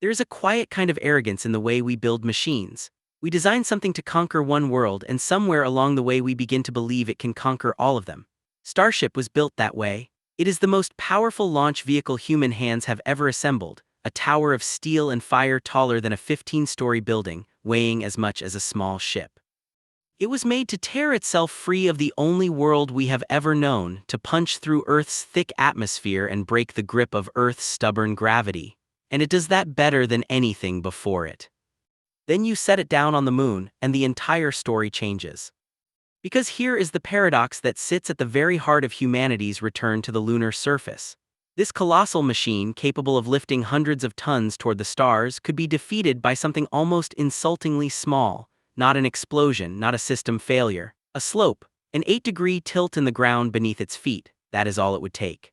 There's a quiet kind of arrogance in the way we build machines. We design something to conquer one world, and somewhere along the way we begin to believe it can conquer all of them. Starship was built that way. It is the most powerful launch vehicle human hands have ever assembled, a tower of steel and fire taller than a 15-story building, weighing as much as a small ship. It was made to tear itself free of the only world we have ever known, to punch through Earth's thick atmosphere and break the grip of Earth's stubborn gravity. And it does that better than anything before it. Then you set it down on the moon, and the entire story changes. Because here is the paradox that sits at the very heart of humanity's return to the lunar surface. This colossal machine, capable of lifting hundreds of tons toward the stars, could be defeated by something almost insultingly small. Not an explosion, not a system failure. A slope, an 8-degree tilt in the ground beneath its feet. That is all it would take.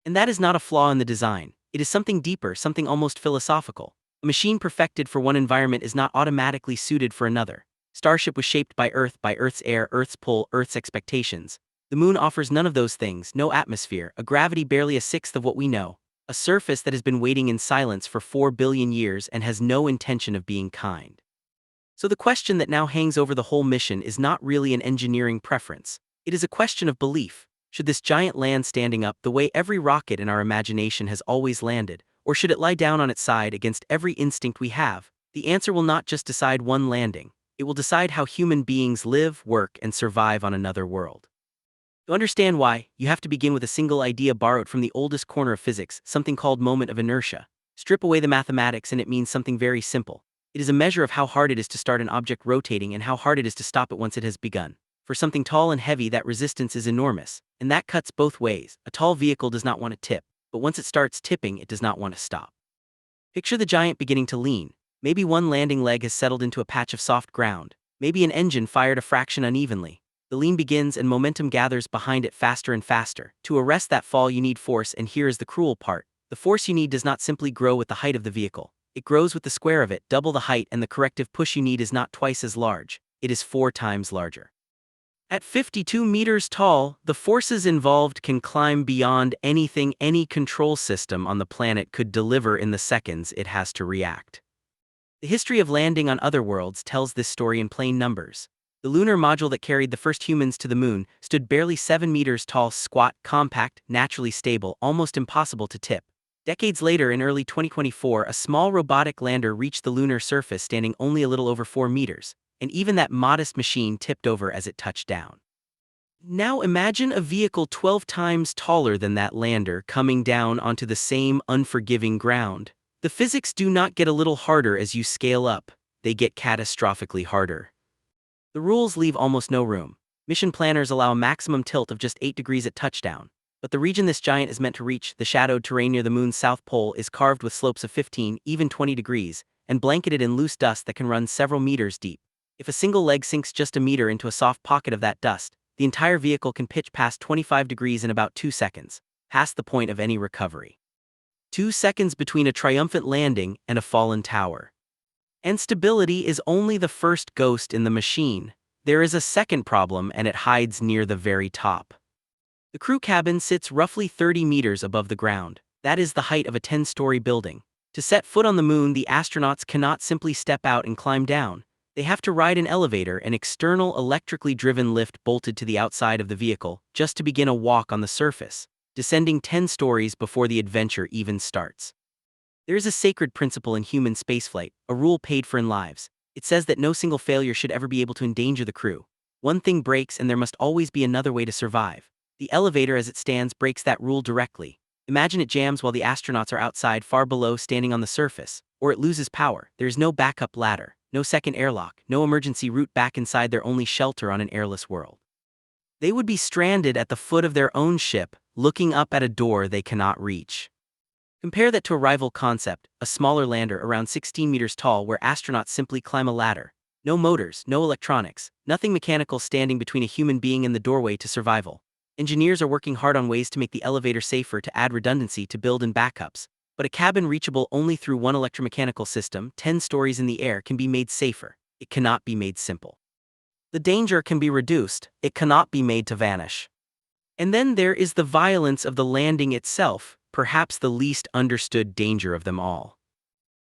And that is not a flaw in the design. It is something deeper, something almost philosophical. A machine perfected for one environment is not automatically suited for another. Starship was shaped by Earth's air, Earth's pull, Earth's expectations. The moon offers none of those things, no atmosphere, a gravity barely a sixth of what we know, a surface that has been waiting in silence for 4 billion years and has no intention of being kind. So the question that now hangs over the whole mission is not really an engineering preference. It is a question of belief. Should this giant land standing up the way every rocket in our imagination has always landed, or should it lie down on its side against every instinct we have? The answer will not just decide one landing. It will decide how human beings live, work, and survive on another world. To understand why, you have to begin with a single idea borrowed from the oldest corner of physics, something called moment of inertia. Strip away the mathematics and it means something very simple. It is a measure of how hard it is to start an object rotating and how hard it is to stop it once it has begun. For something tall and heavy, that resistance is enormous, and that cuts both ways. A tall vehicle does not want to tip, but once it starts tipping, it does not want to stop. Picture the giant beginning to lean. Maybe one landing leg has settled into a patch of soft ground. Maybe an engine fired a fraction unevenly. The lean begins and momentum gathers behind it faster and faster. To arrest that fall, you need force, and here is the cruel part. The force you need does not simply grow with the height of the vehicle. It grows with the square of it, double the height, and the corrective push you need is not twice as large. It is 4 times larger. At 52 meters tall, the forces involved can climb beyond anything any control system on the planet could deliver in the seconds it has to react. The history of landing on other worlds tells this story in plain numbers. The lunar module that carried the first humans to the moon stood barely 7 meters tall, squat, compact, naturally stable, almost impossible to tip. Decades later, in early 2024, a small robotic lander reached the lunar surface standing only a little over 4 meters, and even that modest machine tipped over as it touched down. Now imagine a vehicle 12 times taller than that lander coming down onto the same unforgiving ground. The physics do not get a little harder as you scale up, they get catastrophically harder. The rules leave almost no room. Mission planners allow a maximum tilt of just 8 degrees at touchdown. But the region this giant is meant to reach, the shadowed terrain near the moon's south pole, is carved with slopes of 15, even 20 degrees, and blanketed in loose dust that can run several meters deep. If a single leg sinks just a meter into a soft pocket of that dust, the entire vehicle can pitch past 25 degrees in about 2 seconds, past the point of any recovery. 2 seconds between a triumphant landing and a fallen tower. And stability is only the first ghost in the machine. There is a second problem, and it hides near the very top. The crew cabin sits roughly 30 meters above the ground. That is the height of a 10-story building. To set foot on the moon, the astronauts cannot simply step out and climb down. They have to ride an elevator, an external electrically driven lift bolted to the outside of the vehicle, just to begin a walk on the surface, descending 10 stories before the adventure even starts. There is a sacred principle in human spaceflight, a rule paid for in lives. It says that no single failure should ever be able to endanger the crew. One thing breaks and there must always be another way to survive. The elevator as it stands breaks that rule directly. Imagine it jams while the astronauts are outside far below standing on the surface, or it loses power. There is no backup ladder, no second airlock, no emergency route back inside their only shelter on an airless world. They would be stranded at the foot of their own ship, looking up at a door they cannot reach. Compare that to a rival concept, a smaller lander around 16 meters tall where astronauts simply climb a ladder. No motors, no electronics, nothing mechanical standing between a human being and the doorway to survival. Engineers are working hard on ways to make the elevator safer, to add redundancy, to build in backups. But a cabin reachable only through one electromechanical system, 10 stories in the air, can be made safer. It cannot be made simple. The danger can be reduced. It cannot be made to vanish. And then there is the violence of the landing itself, perhaps the least understood danger of them all.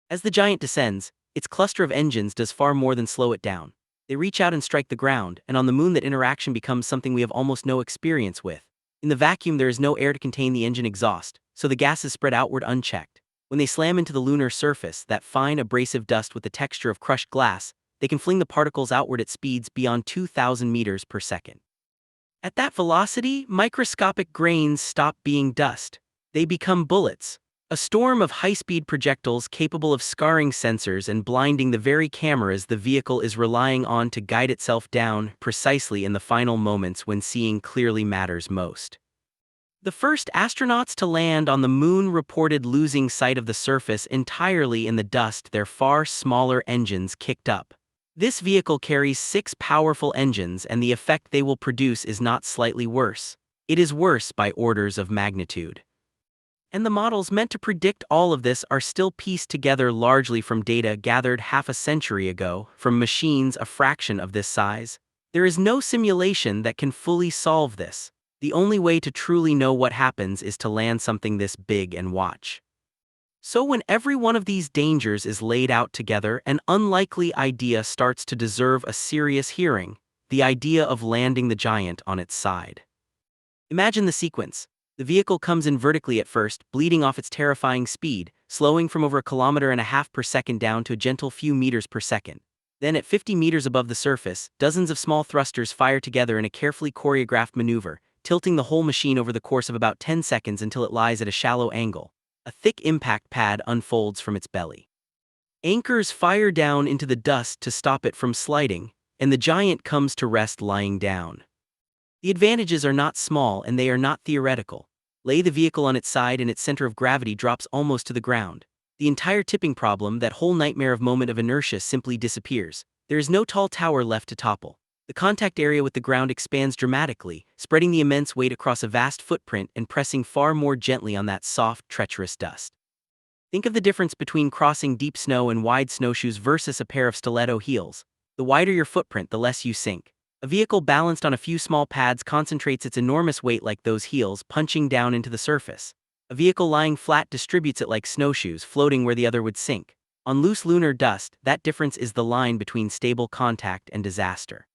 As the giant descends, its cluster of engines does far more than slow it down. They reach out and strike the ground, and on the moon that interaction becomes something we have almost no experience with. In the vacuum there is no air to contain the engine exhaust, so the gases spread outward unchecked. When they slam into the lunar surface, that fine abrasive dust with the texture of crushed glass, they can fling the particles outward at speeds beyond 2,000 meters per second. At that velocity, microscopic grains stop being dust. They become bullets. A storm of high-speed projectiles capable of scarring sensors and blinding the very cameras the vehicle is relying on to guide itself down precisely in the final moments when seeing clearly matters most. The first astronauts to land on the moon reported losing sight of the surface entirely in the dust their far smaller engines kicked up. This vehicle carries 6 powerful engines, and the effect they will produce is not slightly worse. It is worse by orders of magnitude. And the models meant to predict all of this are still pieced together largely from data gathered half a century ago, from machines a fraction of this size. There is no simulation that can fully solve this. The only way to truly know what happens is to land something this big and watch. So when every one of these dangers is laid out together, an unlikely idea starts to deserve a serious hearing: the idea of landing the giant on its side. Imagine the sequence. The vehicle comes in vertically at first, bleeding off its terrifying speed, slowing from over 1.5 kilometers per second down to a gentle few meters per second. Then at 50 meters above the surface, dozens of small thrusters fire together in a carefully choreographed maneuver, tilting the whole machine over the course of about 10 seconds until it lies at a shallow angle. A thick impact pad unfolds from its belly. Anchors fire down into the dust to stop it from sliding, and the giant comes to rest lying down. The advantages are not small, and they are not theoretical. Lay the vehicle on its side and its center of gravity drops almost to the ground. The entire tipping problem, that whole nightmare of moment of inertia, simply disappears. There is no tall tower left to topple. The contact area with the ground expands dramatically, spreading the immense weight across a vast footprint and pressing far more gently on that soft, treacherous dust. Think of the difference between crossing deep snow and wide snowshoes versus a pair of stiletto heels. The wider your footprint, the less you sink. A vehicle balanced on a few small pads concentrates its enormous weight like those heels, punching down into the surface. A vehicle lying flat distributes it like snowshoes, floating where the other would sink. On loose lunar dust, that difference is the line between stable contact and disaster.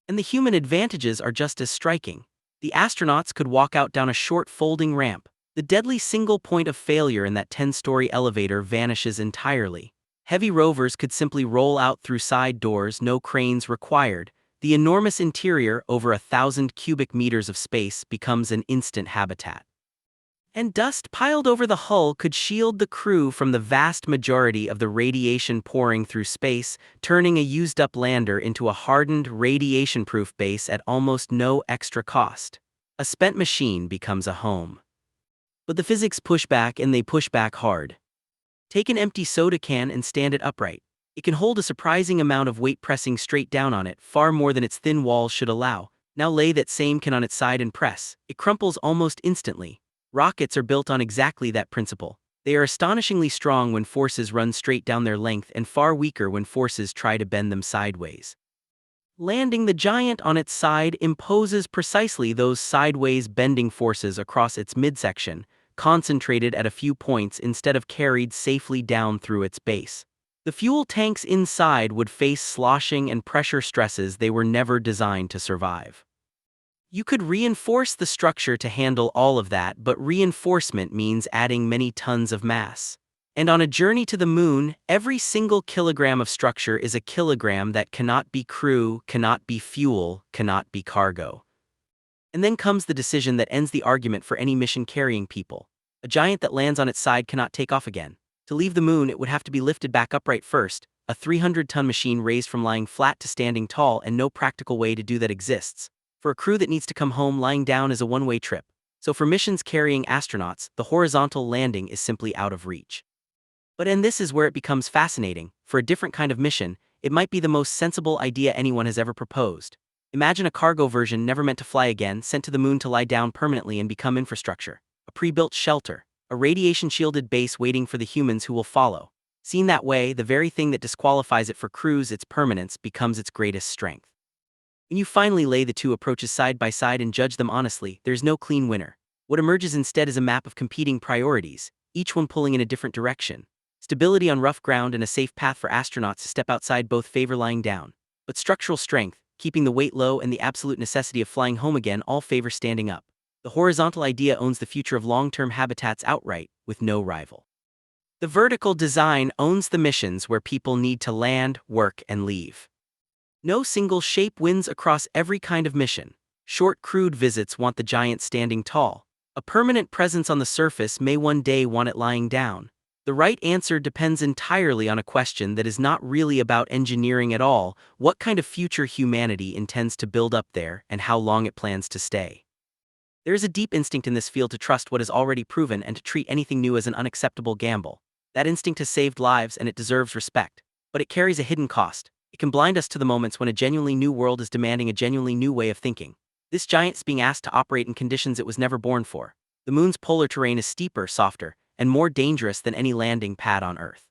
And the human advantages are just as striking. The astronauts could walk out down a short folding ramp. The deadly single point of failure in that 10-story elevator vanishes entirely. Heavy rovers could simply roll out through side doors, no cranes required. The enormous interior, over 1,000 cubic meters of space, becomes an instant habitat. And dust piled over the hull could shield the crew from the vast majority of the radiation pouring through space, turning a used-up lander into a hardened, radiation-proof base at almost no extra cost. A spent machine becomes a home. But the physics push back, and they push back hard. Take an empty soda can and stand it upright. It can hold a surprising amount of weight pressing straight down on it, far more than its thin walls should allow. Now lay that same can on its side and press. It crumples almost instantly. Rockets are built on exactly that principle. They are astonishingly strong when forces run straight down their length and far weaker when forces try to bend them sideways. Landing the giant on its side imposes precisely those sideways bending forces across its midsection, concentrated at a few points instead of carried safely down through its base. The fuel tanks inside would face sloshing and pressure stresses they were never designed to survive. You could reinforce the structure to handle all of that, but reinforcement means adding many tons of mass. And on a journey to the moon, every single kilogram of structure is a kilogram that cannot be crew, cannot be fuel, cannot be cargo. And then comes the decision that ends the argument for any mission carrying people. A giant that lands on its side cannot take off again. To leave the moon, it would have to be lifted back upright first, a 300-ton machine raised from lying flat to standing tall, and no practical way to do that exists. For a crew that needs to come home, lying down is a one-way trip. So for missions carrying astronauts, the horizontal landing is simply out of reach. And this is where it becomes fascinating. For a different kind of mission, it might be the most sensible idea anyone has ever proposed. Imagine a cargo version never meant to fly again, sent to the moon to lie down permanently and become infrastructure. A pre-built shelter. A radiation-shielded base waiting for the humans who will follow. Seen that way, the very thing that disqualifies it for crews, its permanence, becomes its greatest strength. When you finally lay the two approaches side by side and judge them honestly, there's no clean winner. What emerges instead is a map of competing priorities, each one pulling in a different direction. Stability on rough ground and a safe path for astronauts to step outside both favor lying down. But structural strength, keeping the weight low, and the absolute necessity of flying home again all favor standing up. The horizontal idea owns the future of long-term habitats outright, with no rival. The vertical design owns the missions where people need to land, work, and leave. No single shape wins across every kind of mission. Short crewed visits want the giant standing tall. A permanent presence on the surface may one day want it lying down. The right answer depends entirely on a question that is not really about engineering at all: what kind of future humanity intends to build up there and how long it plans to stay. There is a deep instinct in this field to trust what is already proven and to treat anything new as an unacceptable gamble. That instinct has saved lives and it deserves respect. But it carries a hidden cost. It can blind us to the moments when a genuinely new world is demanding a genuinely new way of thinking. This giant is being asked to operate in conditions it was never born for. The moon's polar terrain is steeper, softer, and more dangerous than any landing pad on Earth.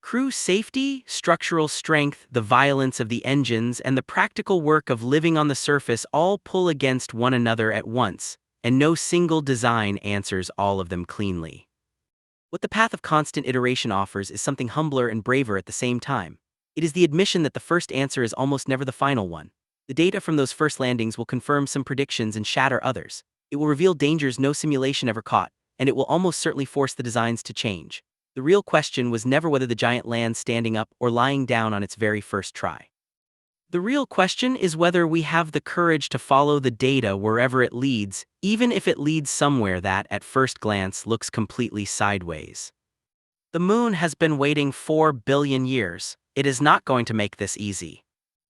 Crew safety, structural strength, the violence of the engines, and the practical work of living on the surface all pull against one another at once, and no single design answers all of them cleanly. What the path of constant iteration offers is something humbler and braver at the same time. It is the admission that the first answer is almost never the final one. The data from those first landings will confirm some predictions and shatter others. It will reveal dangers no simulation ever caught, and it will almost certainly force the designs to change. The real question was never whether the giant lands standing up or lying down on its very first try. The real question is whether we have the courage to follow the data wherever it leads, even if it leads somewhere that, at first glance, looks completely sideways. The moon has been waiting 4 billion years. It is not going to make this easy.